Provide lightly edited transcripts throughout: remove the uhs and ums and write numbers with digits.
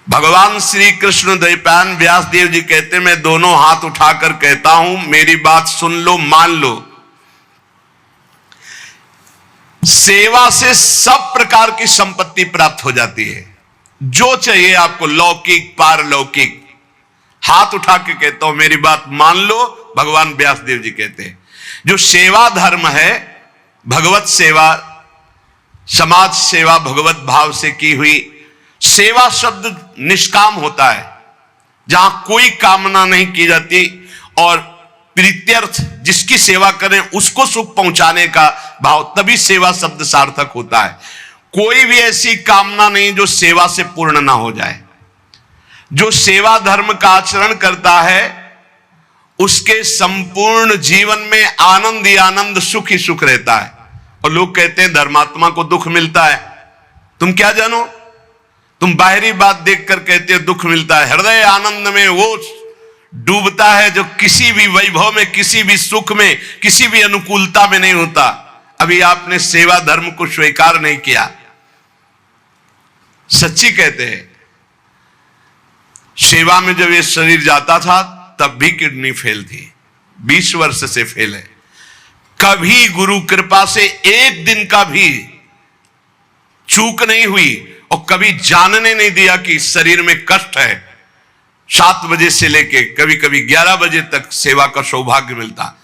भगवान श्री कृष्ण द्वैपायन व्यास देव जी कहते, मैं दोनों हाथ उठाकर कहता हूं, मेरी बात सुन लो, मान लो। सेवा से सब प्रकार की संपत्ति प्राप्त हो जाती है, जो चाहिए आपको, लौकिक पारलौकिक। हाथ उठा के कहता हूं, मेरी बात मान लो। भगवान व्यास देव जी कहते हैं, जो सेवा धर्म है, भगवत सेवा, समाज सेवा भगवत भाव से की हुई सेवा, शब्द निष्काम होता है, जहां कोई कामना नहीं की जाती, और प्रीत्यर्थ, जिसकी सेवा करें उसको सुख पहुंचाने का भाव, तभी सेवा शब्द सार्थक होता है। कोई भी ऐसी कामना नहीं जो सेवा से पूर्ण ना हो जाए। जो सेवा धर्म का आचरण करता है, उसके संपूर्ण जीवन में आनंद ही आनंद, सुख ही सुख रहता है। और लोग कहते हैं धर्मात्मा को दुख मिलता है। तुम क्या जानो, तुम बाहरी बात देखकर कहते हो दुख मिलता है। हृदय आनंद में वो डूबता है जो किसी भी वैभव में, किसी भी सुख में, किसी भी अनुकूलता में नहीं होता। अभी आपने सेवा धर्म को स्वीकार नहीं किया। सच्ची कहते हैं, सेवा में जब ये शरीर जाता था तब भी किडनी फेल थी, 20 वर्ष से फेल है। कभी गुरु कृपा से एक दिन का भी चूक नहीं हुई, और कभी जानने नहीं दिया कि शरीर में कष्ट है। 7 बजे से लेके कभी कभी 11 बजे तक सेवा का सौभाग्य मिलता,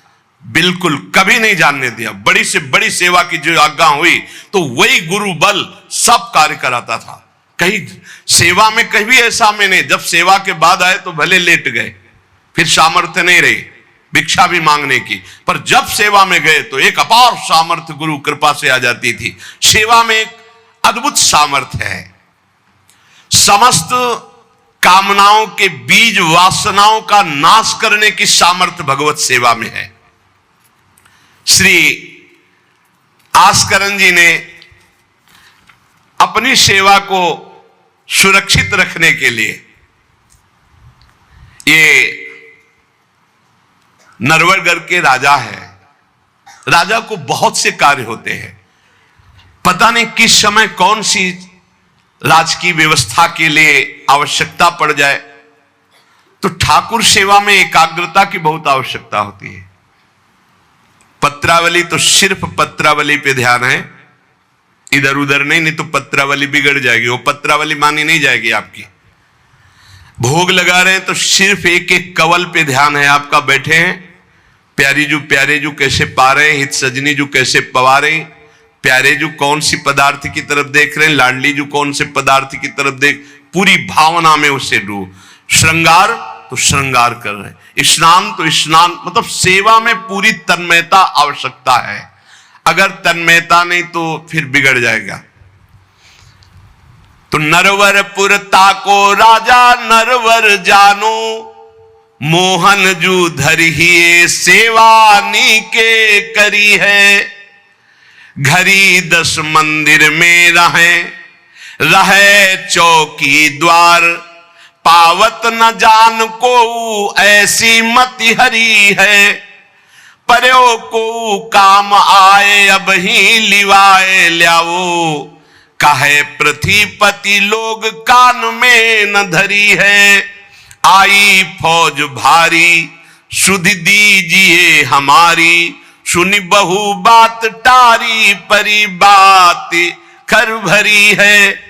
बिल्कुल कभी नहीं जानने दिया। बड़ी से बड़ी सेवा की जो आज्ञा हुई तो वही गुरु बल सब कार्य कराता था। कहीं सेवा में कहीं भी ऐसा में नहीं, जब सेवा के बाद आए तो भले लेट गए, फिर सामर्थ्य नहीं रही भिक्षा भी मांगने की, पर जब सेवा में गए तो एक अपार सामर्थ्य गुरु कृपा से आ जाती थी। सेवा में एक अद्भुत सामर्थ्य है। समस्त कामनाओं के बीज, वासनाओं का नाश करने की सामर्थ्य भगवत सेवा में है। श्री आस्करन जी ने अपनी सेवा को सुरक्षित रखने के लिए, ये नरवरगढ़ के राजा है। राजा को बहुत से कार्य होते हैं, पता नहीं किस समय कौन सी राजकीय व्यवस्था के लिए आवश्यकता पड़ जाए, तो ठाकुर सेवा में एकाग्रता की बहुत आवश्यकता होती है। पत्रावली तो सिर्फ पत्रावली पे ध्यान है, इधर उधर नहीं, नहीं तो पत्रावली बिगड़ जाएगी, वो पत्रावली मानी नहीं जाएगी आपकी। भोग लगा रहे हैं तो सिर्फ एक एक कवल पे ध्यान है आपका। बैठे हैं, प्यारे जू कैसे पा रहे हैं, हित सजनी जू कैसे पवा रहे हैं, प्यारे जू कौन सी पदार्थ की तरफ देख रहे हैं, लाडली जू कौन से पदार्थ की तरफ देख, पूरी भावना में उससे डूब। श्रृंगार तो श्रृंगार कर रहे हैं, स्नान तो स्नान, मतलब सेवा में पूरी तन्मयता आवश्यकता है। अगर तन्मयता नहीं तो फिर बिगड़ जाएगा। तो नरवरपुर ताको राजा नरवर जानो, मोहन जू धरिए सेवा नी के करी है। घरी 10 मंदिर में रहे चौकी द्वार, पावत न जान को ऐसी मति हरी है। पर्यो को काम आए अब ही लिवाए ल्याओ, कहे पृथ्वीपति लोग कान में न धरी है। आई फौज भारी सुध दीजिए हमारी, सुनी बहु बात टारी परी बात कर भरी है।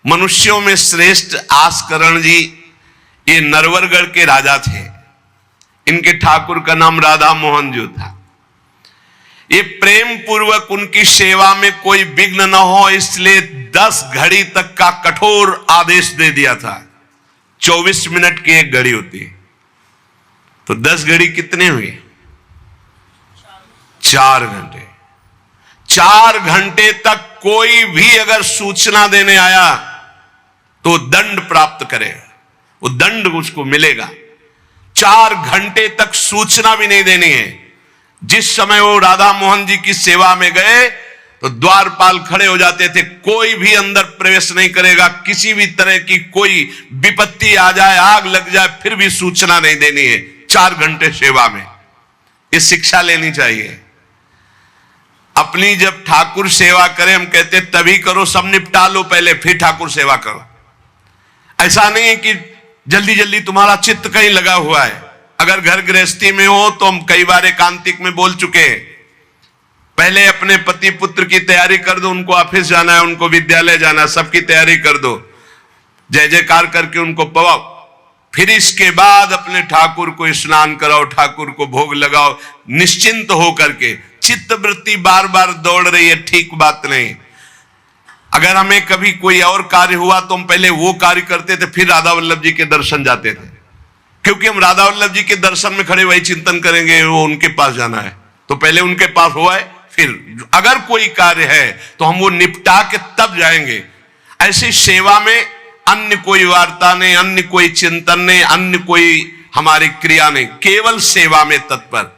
मनुष्यों में श्रेष्ठ आस्करण जी ये नरवरगढ़ के राजा थे। इनके ठाकुर का नाम राधा मोहन जो था। ये प्रेम पूर्वक उनकी सेवा में कोई विघ्न न हो, इसलिए 10 घड़ी तक का कठोर आदेश दे दिया था। 24 मिनट की एक घड़ी होती है, तो 10 घड़ी कितने हुए? 4 घंटे। 4 घंटे तक कोई भी अगर सूचना देने आया तो दंड प्राप्त करेगा, वो दंड उसको मिलेगा। 4 घंटे तक सूचना भी नहीं देनी है। जिस समय वो राधा मोहन जी की सेवा में गए तो द्वारपाल खड़े हो जाते थे, कोई भी अंदर प्रवेश नहीं करेगा। किसी भी तरह की कोई विपत्ति आ जाए, आग लग जाए, फिर भी सूचना नहीं देनी है। 4 घंटे सेवा में ये शिक्षा लेनी चाहिए। अपनी जब ठाकुर सेवा करें, हम कहते तभी करो, सब निपटा लो पहले फिर ठाकुर सेवा करो। ऐसा नहीं है कि जल्दी जल्दी तुम्हारा चित्त कहीं लगा हुआ है। अगर घर गृहस्थी में हो तो हम कई बार एकांतिक में बोल चुके हैं, पहले अपने पति पुत्र की तैयारी कर दो, उनको ऑफिस जाना है, उनको विद्यालय जाना है, सबकी तैयारी कर दो, जय जयकार करके उनको पवाओ, फिर इसके बाद अपने ठाकुर को स्नान कराओ, ठाकुर को भोग लगाओ, निश्चिंत हो करके। चित्त वृत्ति बार बार दौड़ रही है, ठीक बात नहीं। अगर हमें कभी कोई और कार्य हुआ तो हम पहले वो कार्य करते थे, फिर राधा वल्लभ जी के दर्शन जाते थे, क्योंकि हम राधा वल्लभ जी के दर्शन में खड़े वही चिंतन करेंगे, वो उनके पास जाना है तो पहले उनके पास हुआ है, फिर अगर कोई कार्य है तो हम वो निपटा के तब जाएंगे। ऐसी सेवा में अन्य कोई वार्ता नहीं, अन्य कोई चिंतन नहीं, अन्य कोई हमारी क्रिया नहीं, केवल सेवा में तत्पर।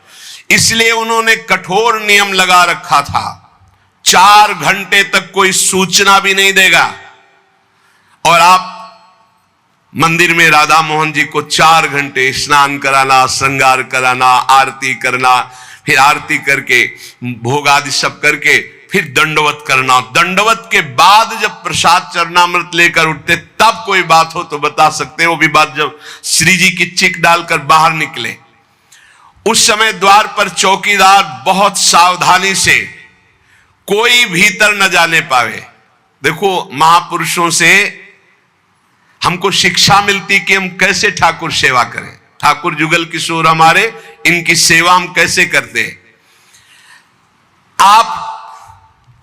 इसलिए उन्होंने कठोर नियम लगा रखा था, 4 घंटे तक कोई सूचना भी नहीं देगा। और आप मंदिर में राधा मोहन जी को 4 घंटे स्नान कराना, श्रृंगार कराना, आरती करना, फिर आरती करके भोग आदि सब करके फिर दंडवत करना। दंडवत के बाद जब प्रसाद चरणामृत लेकर उठते तब कोई बात हो तो बता सकते हैं। वो भी बात जब श्री जी की चिक डालकर बाहर निकले, उस समय द्वार पर चौकीदार बहुत सावधानी से कोई भीतर न जाने पावे। देखो, महापुरुषों से हमको शिक्षा मिलती कि हम कैसे ठाकुर सेवा करें। ठाकुर जुगल किशोर हमारे, इनकी सेवा हम कैसे करते हैं। आप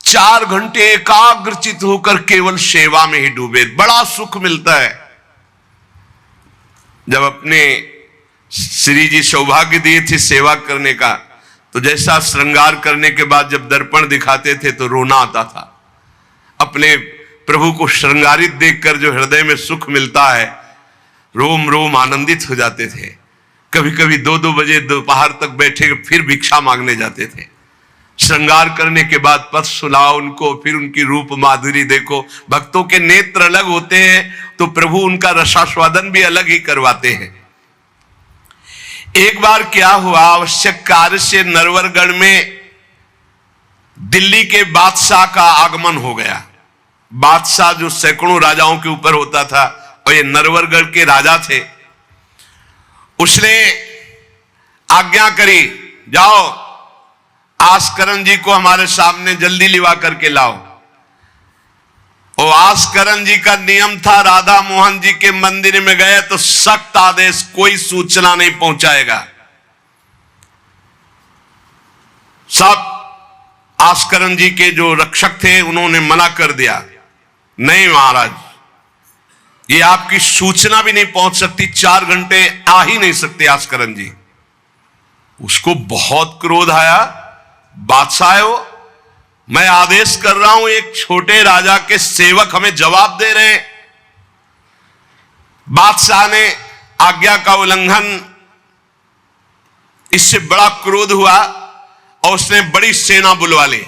4 घंटे एकाग्रचित होकर केवल सेवा में ही डूबे, बड़ा सुख मिलता है। जब अपने श्री जी सौभाग्य दिए थे सेवा करने का, तो जैसा श्रृंगार करने के बाद जब दर्पण दिखाते थे तो रोना आता था। अपने प्रभु को श्रृंगारित देखकर जो हृदय में सुख मिलता है, रोम रोम आनंदित हो जाते थे। कभी कभी 2-2 बजे दोपहर तक बैठे फिर भिक्षा मांगने जाते थे। श्रृंगार करने के बाद पथ सुनाओ उनको, फिर उनकी रूप माधुरी देखो। भक्तों के नेत्र अलग होते हैं तो प्रभु उनका रसास्वादन भी अलग ही करवाते हैं। एक बार क्या हुआ, आवश्यक कार्य से नरवरगढ़ में दिल्ली के बादशाह का आगमन हो गया। बादशाह जो सैकड़ों राजाओं के ऊपर होता था, और ये नरवरगढ़ के राजा थे। उसने आज्ञा करी, जाओ आस्करण जी को हमारे सामने जल्दी लिवा करके लाओ। और आस्करण जी का नियम था, राधा मोहन जी के मंदिर में गए तो सख्त आदेश, कोई सूचना नहीं पहुंचाएगा। सब आस्करण जी के जो रक्षक थे उन्होंने मना कर दिया, नहीं महाराज, ये आपकी सूचना भी नहीं पहुंच सकती, 4 घंटे आ ही नहीं सकते आस्करण जी। उसको बहुत क्रोध आया, बादशाह हो, मैं आदेश कर रहा हूं, एक छोटे राजा के सेवक हमें जवाब दे रहे हैं। बादशाह ने आज्ञा का उल्लंघन, इससे बड़ा क्रोध हुआ और उसने बड़ी सेना बुलवा ली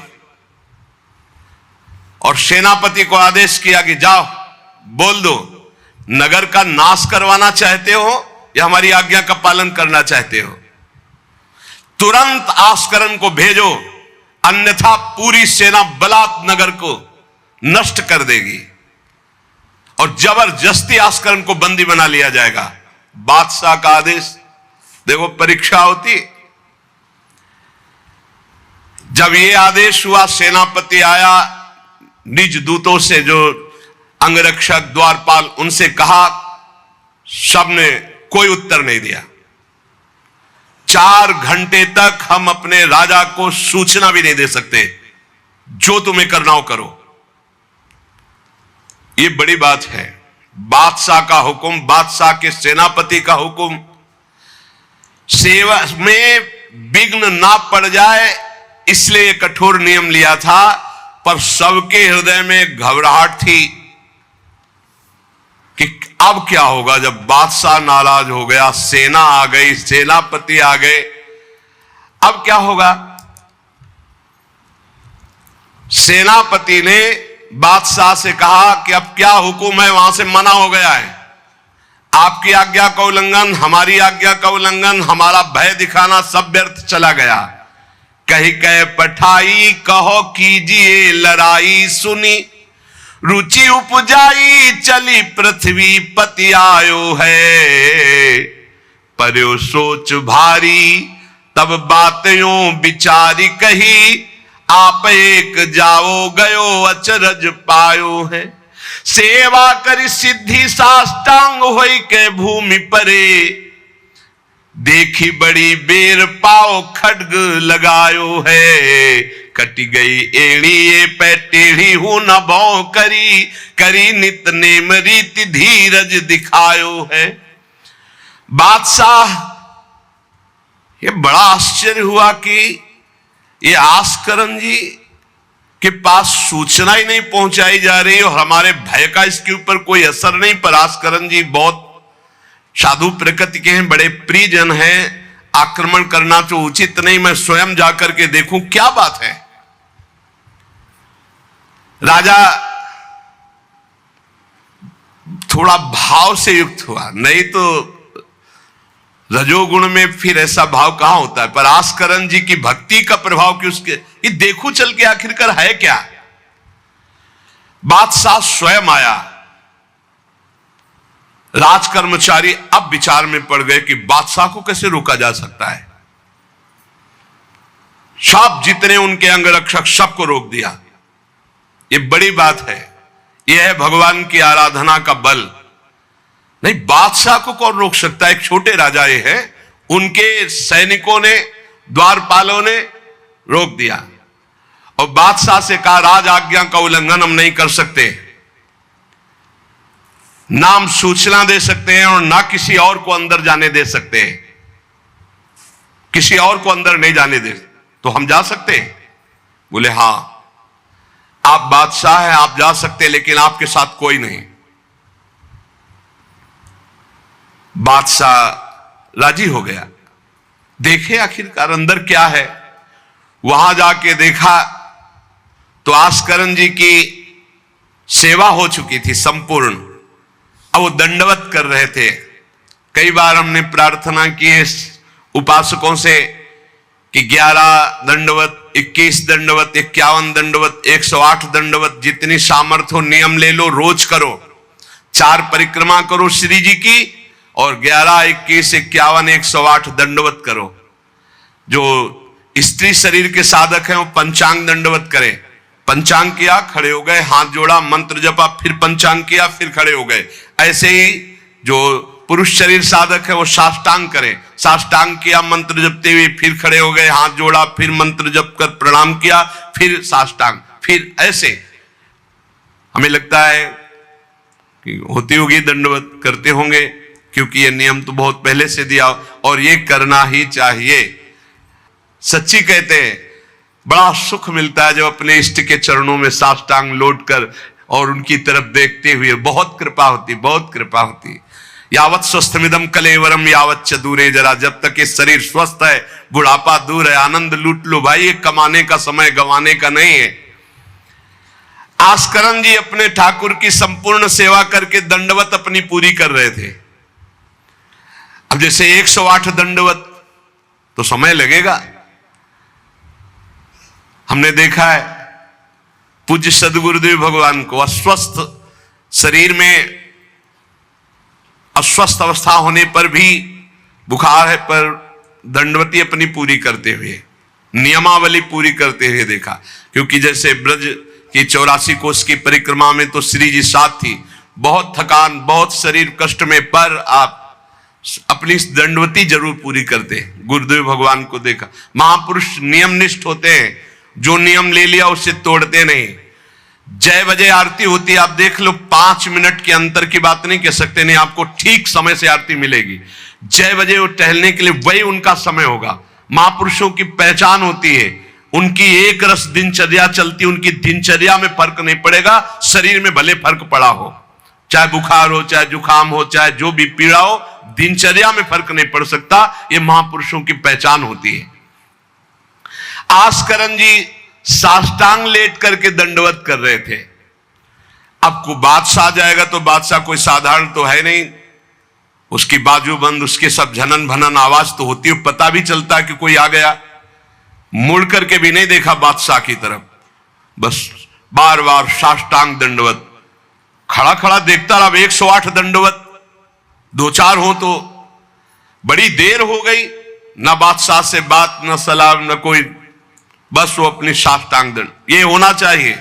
और सेनापति को आदेश किया कि जाओ बोल दो, नगर का नाश करवाना चाहते हो या हमारी आज्ञा का पालन करना चाहते हो। तुरंत आस्करण को भेजो, अन्यथा पूरी सेना बलात् नगर को नष्ट कर देगी और जबरदस्ती आस्करण को बंदी बना लिया जाएगा। बादशाह का आदेश, देखो परीक्षा होती। जब ये आदेश हुआ, सेनापति आया, निज दूतों से जो अंगरक्षक द्वारपाल, उनसे कहा, सबने कोई उत्तर नहीं दिया। 4 घंटे तक हम अपने राजा को सूचना भी नहीं दे सकते, जो तुम्हें करना हो करो। ये बड़ी बात है। बादशाह का हुक्म, बादशाह के सेनापति का हुक्म, सेवा में विघ्न ना पड़ जाए इसलिए कठोर नियम लिया था। पर सबके हृदय में घबराहट थी कि अब क्या होगा जब बादशाह नाराज हो गया, सेना आ गई, सेनापति आ गए, अब क्या होगा। सेनापति ने बादशाह से कहा कि अब क्या हुक्म है, वहां से मना हो गया है, आपकी आज्ञा का उल्लंघन, हमारी आज्ञा का उल्लंघन, हमारा भय दिखाना सब व्यर्थ चला गया। कही कह पठाई, कहो कीजिए लड़ाई सुनी, रुचि उपजाई चली पृथ्वी पति आयो है, पर्यो सोच भारी तब बातों विचारी कही, आप एक जाओ गयो अचरज पायो है। सेवा करी सिद्धि साष्टांग होई के भूमि परे, देखी बड़ी बेर पाओ खड्ग लगायो है। कटी गई एड़ी ये पे टेढ़ी हूं न भौ करी, करी नित नेम रीति धीरज दिखायो है। बादशाह ये बड़ा आश्चर्य हुआ कि ये आस्करण जी के पास सूचना ही नहीं पहुंचाई जा रही और हमारे भय का इसके ऊपर कोई असर नहीं। पर आस्करण जी बहुत साधु प्रकृति के हैं, बड़े प्रियजन हैं, आक्रमण करना तो उचित नहीं, मैं स्वयं जाकर के देखूं क्या बात है। राजा थोड़ा भाव से युक्त हुआ, नहीं तो रजोगुण में फिर ऐसा भाव कहां होता है। पर आस्करण जी की भक्ति का प्रभाव कि उसके ये देखो चल के आखिरकार है क्या। बादशाह स्वयं आया। राजकर्मचारी अब विचार में पड़ गए कि बादशाह को कैसे रोका जा सकता है। सब जितने उनके अंगरक्षक सबको रोक दिया। ये बड़ी बात है, यह है भगवान की आराधना का बल। नहीं, बादशाह को कौन रोक सकता है। एक छोटे राजा ये है, उनके सैनिकों ने, द्वारपालों ने रोक दिया और बादशाह से कहा राज आज्ञा का उल्लंघन हम नहीं कर सकते, ना हम सूचना दे सकते हैं और ना किसी और को अंदर जाने दे सकते हैं। किसी और को अंदर नहीं जाने दे तो हम जा सकते हैं। बोले हां, आप बादशाह हैं, आप जा सकते हैं, लेकिन आपके साथ कोई नहीं। बादशाह राजी हो गया। देखे आखिरकार अंदर क्या है। वहां जाके देखा तो आस्करण जी की सेवा हो चुकी थी संपूर्ण। अब वो दंडवत कर रहे थे। कई बार हमने प्रार्थना की है उपासकों से कि 11 दंडवत, 21 दंडवत, 51 दंडवत, 108 दंडवत, जितनी सामर्थ्य हो नियम ले लो, रोज करो। 4 परिक्रमा करो श्री जी की और 11, 21, 51, 108 दंडवत करो। जो स्त्री शरीर के साधक हैं वो पंचांग दंडवत करें। पंचांग किया, खड़े हो गए, हाथ जोड़ा, मंत्र जपा, फिर पंचांग किया, फिर खड़े हो गए। ऐसे ही जो पुरुष शरीर साधक है वो साष्टांग करें। साष्टांग किया मंत्र जपते हुए, फिर खड़े हो गए, हाथ जोड़ा, फिर मंत्र जप कर प्रणाम किया, फिर साष्टांग, फिर ऐसे। हमें लगता है कि होती होगी दंडवत, करते होंगे, क्योंकि ये नियम तो बहुत पहले से दिया और ये करना ही चाहिए। सच्ची कहते हैं बड़ा सुख मिलता है जब अपने इष्ट के चरणों में साष्टांग लौट कर और उनकी तरफ देखते हुए। बहुत कृपा होती, बहुत कृपा होती। यावत स्वस्थमिदम कलेवरम यावत च दूरे जरा, जब तक ये शरीर स्वस्थ है बुढ़ापा दूर है। आनंद लूट लो भाई, ये कमाने का समय गंवाने का नहीं है। आस्करण जी अपने ठाकुर की संपूर्ण सेवा करके दंडवत अपनी पूरी कर रहे थे। अब जैसे 108 दंडवत तो समय लगेगा। हमने देखा है पूज्य सदगुरुदेव भगवान को अस्वस्थ शरीर में, अस्वस्थ अवस्था होने पर भी, बुखार है पर दंडवती अपनी पूरी करते हुए, नियमावली पूरी करते हुए देखा। क्योंकि जैसे ब्रज की 84 कोस की परिक्रमा में तो श्री जी साथ थी, बहुत थकान, बहुत शरीर कष्ट में, पर आप अपनी दंडवती जरूर पूरी करते। गुरुदेव भगवान को देखा। महापुरुष नियमनिष्ठ होते हैं, जो नियम ले लिया उसे तोड़ते नहीं। जय बजे आरती होती है, आप देख लो, 5 मिनट के अंतर की बात नहीं कह सकते, नहीं आपको ठीक समय से आरती मिलेगी। जय बजे वो टहलने के लिए वही उनका समय होगा। महापुरुषों की पहचान होती है, उनकी एक रस दिनचर्या चलती, उनकी दिनचर्या में फर्क नहीं पड़ेगा। शरीर में भले फर्क पड़ा हो, चाहे बुखार हो, चाहे जुकाम हो, चाहे जो भी पीड़ा हो, दिनचर्या में फर्क नहीं पड़ सकता। ये महापुरुषों की पहचान होती है। आस्करण जी साष्टांग लेट करके दंडवत कर रहे थे। अब को बादशाह जाएगा तो बादशाह कोई साधारण तो है नहीं, उसकी बाजू बंद, उसके सब झनन भनन आवाज तो होती है, पता भी चलता है कि कोई आ गया। मुड़ करके भी नहीं देखा बादशाह की तरफ, बस बार बार साष्टांग दंडवत। खड़ा खड़ा देखता रहा। 108 दंडवत, 2-4 हो तो बड़ी देर हो गई, ना बादशाह से बात, ना सलाम, ना कोई, बस वो अपनी साष्टांग दंड। ये होना चाहिए।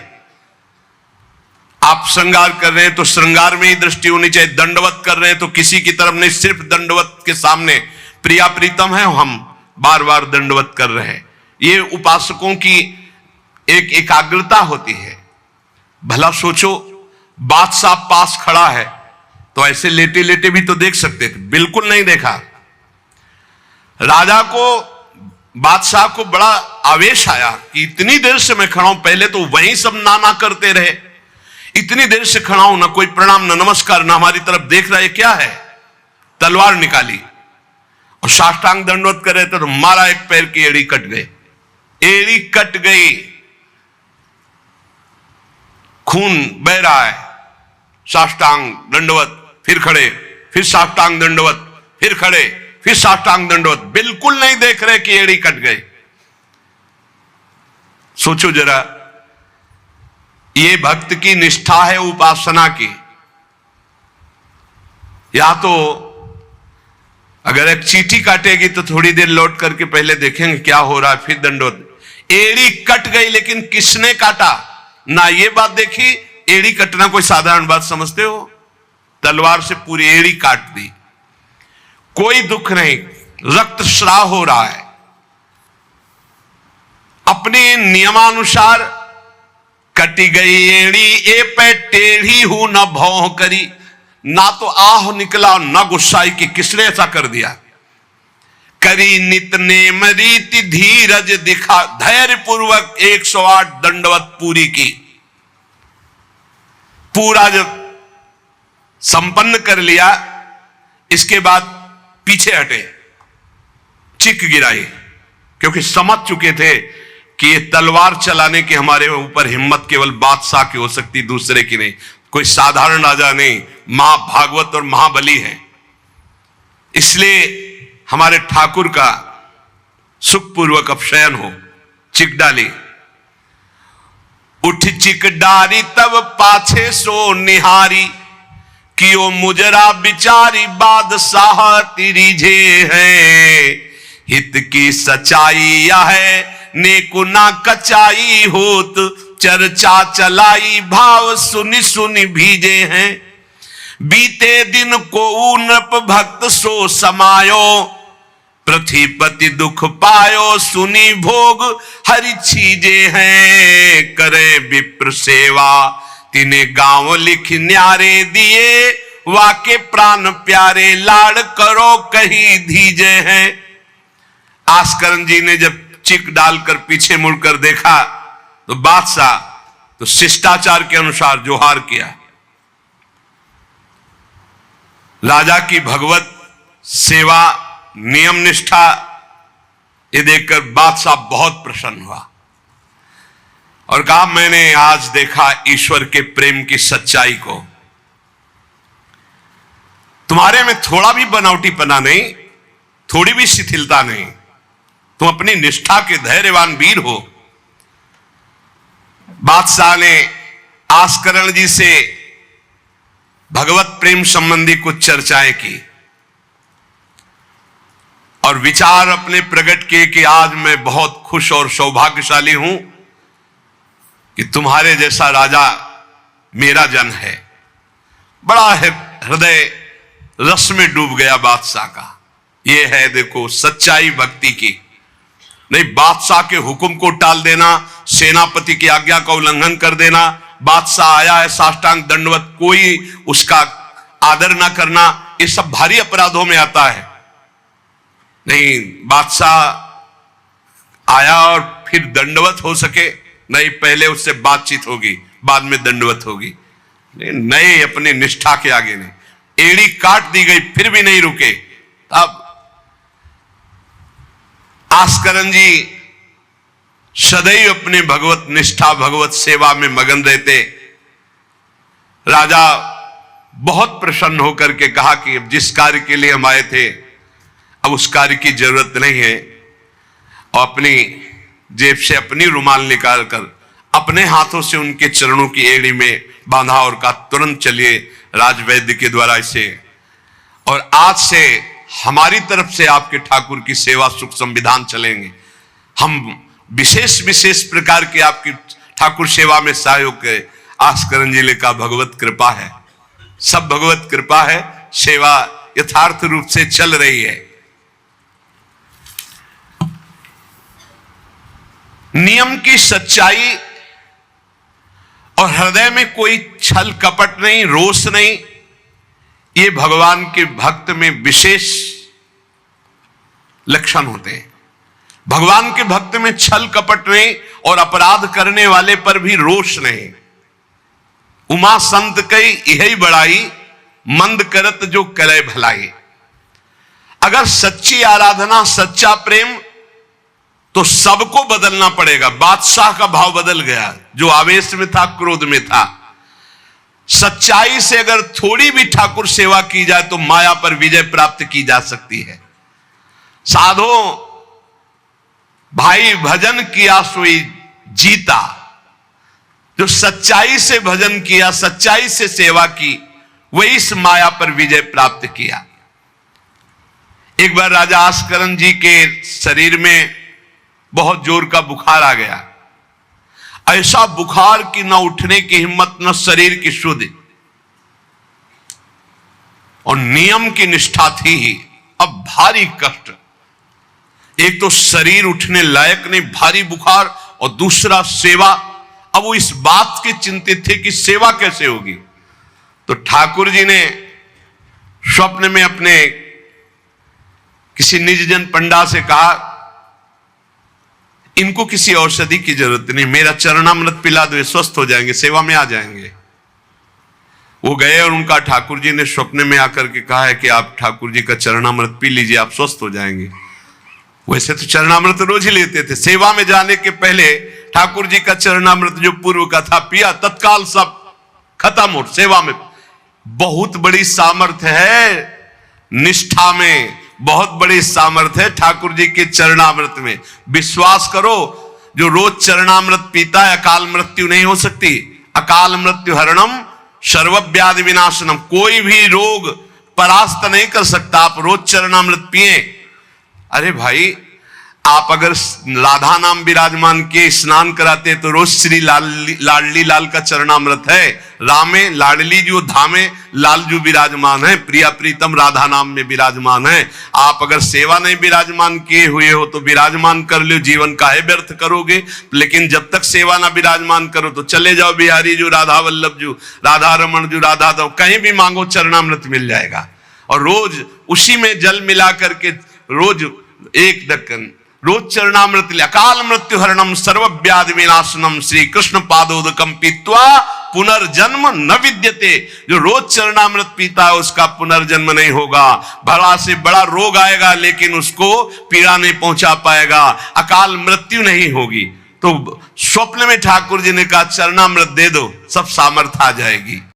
आप श्रृंगार कर रहे हैं तो श्रृंगार में ही दृष्टि होनी चाहिए। दंडवत कर रहे हैं तो किसी की तरफ नहीं, सिर्फ दंडवत के सामने प्रिया प्रीतम है, हम बार बार दंडवत कर रहे हैं। ये उपासकों की एक एकाग्रता होती है। भला सोचो, बादशाह पास खड़ा है तो ऐसे लेटे लेटे भी तो देख सकते थे, बिल्कुल नहीं देखा। राजा को, बादशाह को बड़ा आवेश आया कि इतनी देर से मैं खड़ा हूं, पहले तो वहीं सब नाना करते रहे, इतनी देर से खड़ा हूं, ना कोई प्रणाम, ना नमस्कार, ना हमारी तरफ देख रहा है, क्या है। तलवार निकाली और साष्टांग दंडवत कर रहे थे तो मारा, एक पैर की एड़ी कट गई, एड़ी कट गई, खून बह रहा है। साष्टांग दंडवत, फिर खड़े, फिर साष्टांग दंडवत, फिर खड़े, फिर साष्टांग दंडवत, बिल्कुल नहीं देख रहे कि एड़ी कट गई। सोचो जरा, ये भक्त की निष्ठा है उपासना की। या तो अगर एक चींटी काटेगी तो थोड़ी देर लौट करके पहले देखेंगे क्या हो रहा है, फिर दंडवत। एड़ी कट गई, लेकिन किसने काटा, ना ये बात देखी। एड़ी कटना कोई साधारण बात समझते हो? तलवार से पूरी एड़ी काट दी, कोई दुख नहीं, रक्तस्राव हो रहा है। अपने नियमानुसार कटी गई एड़ी, ए पे टेढ़ी हूं न भौं करी। ना तो आह निकला, ना गुस्साई कि किसने ऐसा कर दिया। करी नित नेम रीति धीरज दिखा, धैर्य पूर्वक 108 दंडवत पूरी की। पूरा जब संपन्न कर लिया, इसके बाद पीछे हटे, चिक गिराई, क्योंकि समझ चुके थे कि ये तलवार चलाने की हमारे ऊपर हिम्मत केवल बादशाह की हो सकती, दूसरे की नहीं। कोई साधारण राजा नहीं, महाभागवत और महाबली है। इसलिए हमारे ठाकुर का सुखपूर्वक अपशयन हो। चिक डाली, उठ चिक डारी तब पाछे सो निहारी, कियो मुजरा बिचारी बादशाह तिरिझे है। हित की सच्चाई यह है नेको ना कचाई होत, चर्चा चलाई भाव सुनि सुनि भीजे हैं। बीते दिन को नृप भक्त सो समायो, पृथ्वीपति दुख पायो सुनी भोग हरि छीजे हैं। करे विप्र सेवा तिने गांव लिख न्यारे दिए, वाके प्राण प्यारे लाड़ करो कहीं धीजे हैं। आस्करण जी ने जब चिक डालकर पीछे मुड़कर देखा तो बादशाह तो शिष्टाचार के अनुसार जोहार किया। राजा की भगवत सेवा, नियम निष्ठा, ये देखकर बादशाह बहुत प्रसन्न हुआ और कहा, मैंने आज देखा ईश्वर के प्रेम की सच्चाई को। तुम्हारे में थोड़ा भी बनावटीपना नहीं, थोड़ी भी शिथिलता नहीं, तुम अपनी निष्ठा के धैर्यवान वीर हो। बादशाह ने आस्करण जी से भगवत प्रेम संबंधी कुछ चर्चाएं की और विचार अपने प्रकट किए कि आज मैं बहुत खुश और सौभाग्यशाली हूं कि तुम्हारे जैसा राजा मेरा जन है। बड़ा हृदय रस में डूब गया बादशाह का। यह है देखो सच्चाई भक्ति की। नहीं बादशाह के हुक्म को टाल देना, सेनापति की आज्ञा का उल्लंघन कर देना, बादशाह आया है साष्टांग दंडवत, कोई उसका आदर ना करना, ये सब भारी अपराधों में आता है। नहीं, बादशाह आया और फिर दंडवत हो सके, नहीं पहले उससे बातचीत होगी, बाद में दंडवत होगी। नहीं, अपनी निष्ठा के आगे नहीं। एड़ी काट दी गई फिर भी नहीं रुके। अब आस्करण जी सदैव अपने भगवत निष्ठा, भगवत सेवा में मगन रहते। राजा बहुत प्रसन्न होकर के कहा कि अब जिस कार्य के लिए हम आए थे अब उस कार्य की जरूरत नहीं है, और अपनी जेब से अपनी रुमाल निकालकर अपने हाथों से उनके चरणों की एड़ी में बांधा और कहा तुरंत चलिए राजवैद्य के द्वारा इसे, और आज से हमारी तरफ से आपके ठाकुर की सेवा सुख संविधान चलेंगे। हम विशेष विशेष प्रकार की आपकी ठाकुर सेवा में सहयोग करें। आस्करन जिले का भगवत कृपा है, सब भगवत कृपा है, सेवा यथार्थ रूप से चल रही है। नियम की सच्चाई और हृदय में कोई छल कपट नहीं, रोष नहीं, ये भगवान के भक्त में विशेष लक्षण होते हैं। भगवान के भक्त में छल कपट नहीं और अपराध करने वाले पर भी रोष नहीं। उमा संत कई यही बड़ाई, मंद करत जो करे भलाई। अगर सच्ची आराधना, सच्चा प्रेम, तो सबको बदलना पड़ेगा। बादशाह का भाव बदल गया, जो आवेश में था, क्रोध में था। सच्चाई से अगर थोड़ी भी ठाकुर सेवा की जाए तो माया पर विजय प्राप्त की जा सकती है। साधो भाई भजन किया सोई जीता, जो सच्चाई से भजन किया, सच्चाई से सेवा की, वही इस माया पर विजय प्राप्त किया। एक बार राजा आस्करन जी के शरीर में बहुत जोर का बुखार आ गया। ऐसा बुखार कि न उठने की हिम्मत, न शरीर की शुद्धि, और नियम की निष्ठा थी ही। अब भारी कष्ट, एक तो शरीर उठने लायक नहीं, भारी बुखार, और दूसरा सेवा। अब वो इस बात के चिंतित थे कि सेवा कैसे होगी। तो ठाकुर जी ने स्वप्न में अपने किसी निजजन पंडा से कहा, इनको किसी औषधि की जरूरत नहीं, मेरा चरणामृत पिला दो, स्वस्थ हो जाएंगे, सेवा में आ जाएंगे। वो गए और उनका ठाकुर जी ने स्वप्न में आकर के कहा है कि आप ठाकुर जी का चरणामृत पी लीजिए, आप स्वस्थ हो जाएंगे। वैसे तो चरणामृत रोज ही लेते थे, सेवा में जाने के पहले ठाकुर जी का चरणामृत जो पूर्व का था पिया, तत्काल सब खत्म हो। सेवा में बहुत बड़ी सामर्थ्य है, निष्ठा में बहुत बड़ी सामर्थ्य है ठाकुर जी के चरणामृत में। विश्वास करो, जो रोज चरणामृत पीता है अकाल मृत्यु नहीं हो सकती। अकाल मृत्यु हरणम सर्वव्याधि विनाशनम, कोई भी रोग परास्त नहीं कर सकता। आप रोज चरणामृत पिए। अरे भाई, आप अगर राधा नाम विराजमान के स्नान कराते तो रोज श्री लाडली लाल का चरणामृत है। रामे लाडली जो धामे लाल जो विराजमान है, प्रिया प्रीतम राधा नाम में विराजमान है। आप अगर सेवा नहीं विराजमान किए हुए हो तो विराजमान कर लो, जीवन काहे व्यर्थ करोगे। लेकिन जब तक सेवा ना विराजमान करो तो चले जाओ बिहारी जो, राधा वल्लभ जो, राधा रमण जो, राधा दो, कहीं भी मांगो चरणामृत मिल जाएगा। और रोज उसी में जल मिला करके रोज एक ढक्कन रोज चरणामृत ले। अकाल मृत्यु हरणम सर्वव्याधि विनाशनम श्री कृष्ण पादोदकम पीत्वा पुनर्जन्म न विद्यते। जो रोज चरणामृत पीता है उसका पुनर्जन्म नहीं होगा। बड़ा से बड़ा रोग आएगा लेकिन उसको पीड़ा नहीं पहुंचा पाएगा, अकाल मृत्यु नहीं होगी। तो स्वप्न में ठाकुर जी ने कहा चरणामृत दे दो, सब सामर्थ्य आ जाएगी।